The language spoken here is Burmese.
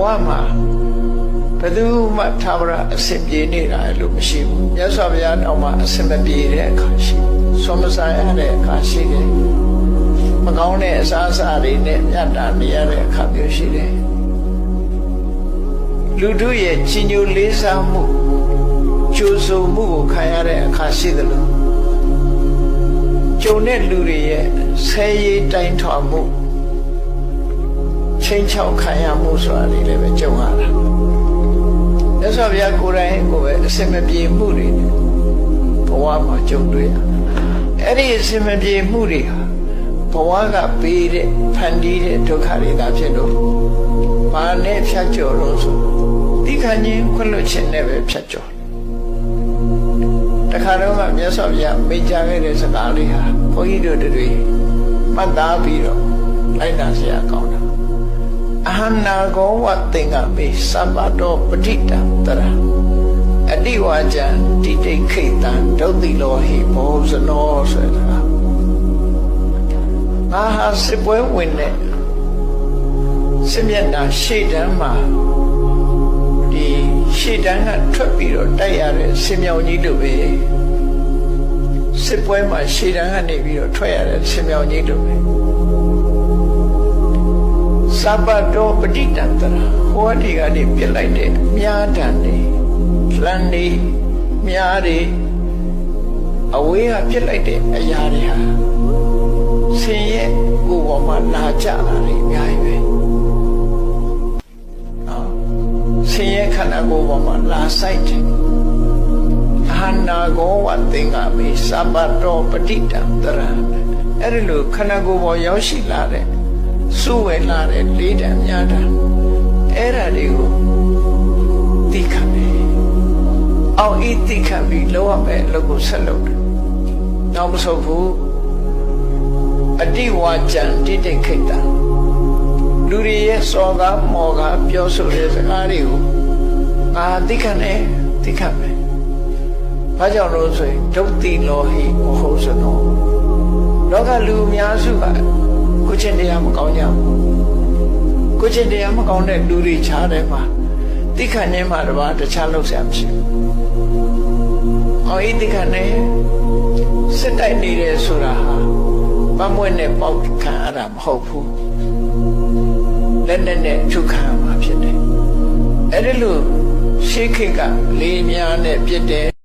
ဝမှာဘယ်သူမှသာဝရအစဉ်ပြေနေတာလို့မရှိဘူးမြတ်စွာဘုရားတော်မှာအစဉ်မပြေတဲ့အခါရှိဆွမ်းမစားရတဲ့အခါရှိတယ်မကောင်းတဲ့အစားအစာတွေနဲ့မြတ်တာနေရတဲ့အခါမျိုးရှိတယ်လူတို့ရဲ့ကြီးညိုလေးစားမှုကြိုးစုံမှုကိုခံရတဲ့အခါရှိသလိုကြုံတဲ့လူတွေရဲ့ဆဲရေးတိုင်းထွာမှုချင်းချောက်ခံရမှုဆိုတာတွေလည်းပဲကြုံရတာမြတ်စွာဘုရားကိုယ်တိုင်ကိုပဲအစင်မပြေမှုတွေဘဝမှာကြုံတွေ့ရအဲ့ဒီအစင်မပြေမှုတွေဟာဘဝကပေးတဲ့ဖန်တီးတဲ့ဒုက္ခတွေသာဖြစ်လို့ဘာနဲ့ဖြတ်ကျော်လို့ဆိုဒီခဏချင်းခွင့်လွှတ်ခြင်းနဲ့ပဲဖြတ်ကျော်တခါတော့ကမြတ်စွာဘုရားမိန့်ကြားခဲ့တဲ့စကားလေးဟာဘုန်းကြီးတို့တွေမှတ်သားပြီးတော့လိုက်နာစရာကောင်းတာအဟနာကောဝသင်္ကမေသဗ္ဗတောပဋိတံတရအတိဝါကျံတိတိခိတံဒုတိလောဟိဘောဇနောဆိုတာငါဟာစစ်ပွဲဝင်တဲ့စစ်မျက်နှာရှေ့တန်းမှာဒီရှေ့တန်းကထွက်ပြီးတော့တိုက်ရတဲ့စစ်မြောင်ကြီးတို့ပဲစစ်ပွဲမှာရှေ့တန်းကနေပြီးတော့ထွက်ရတဲ့စစ်မြောင်ကြီးတို့ပဲသဗ္ဗတောပဋိတံတရဟောဒီကနေပြစ်လိုက်တဲ့မြားတန်တွေလမ်းတွေမြားတွေအဝေးကပြစ်လိုက်တဲ့အရာတွေဟာဆင်းရဲကိုယ်ပေါ်မှာလာကြတာတွေအများကြီးပဲဆင်းရဲခန္ဓာကိုယ်ပေါ်မှာလာဆိုင်တယ်အဟနာကောဝသင်္ကမေသဗ္ဗတောပဋိတံတရအဲ့ဒီလိုခန္ဓာကိုယ်ပေါ်ရောက်ရှိလာတဲ့စုဝေလာတဲ့လေးတံများတံအဲ့ဒါတွေကိုသိခံတယ်အောင်ဤသိခံပြီးလောရမယ်အလုပ်ကိုဆက်လုပ်တယ်နောက်မဆုတ်ဘူးအတိဝါကျံတိတိခိတံလူတွေရဲ့စော်ကားမော်ကားပြောဆိုတဲ့စကားတွေကိုငါသိခံတယ်သိခံမယ်ဘာကြောင့်လို့ဆိုရင်ဒုတိလောဟိမဟုတ်စနောလောကလူအများစုကကိုချင်းတရားမကောင်းကြဘူးကိုချင်းတရားမကောင်းတဲ့လူတွေခြားတယ်မှာသိခံနေမှာတပါးတခြားလောက်ဆရာမရှိဘူးအော်ဤသိခံနေစစ်တိုက်နေတယ်ဆိုတာဟာမမွဲ့နဲ့ပေါက်ခံရတာမဟုတ်ဘူးလက်နဲ့ထုခံမှာဖြစ်တယ်အဲ့ဒီလိုရှေးခေတ်ကလေးများနဲ့ပြစ်တယ်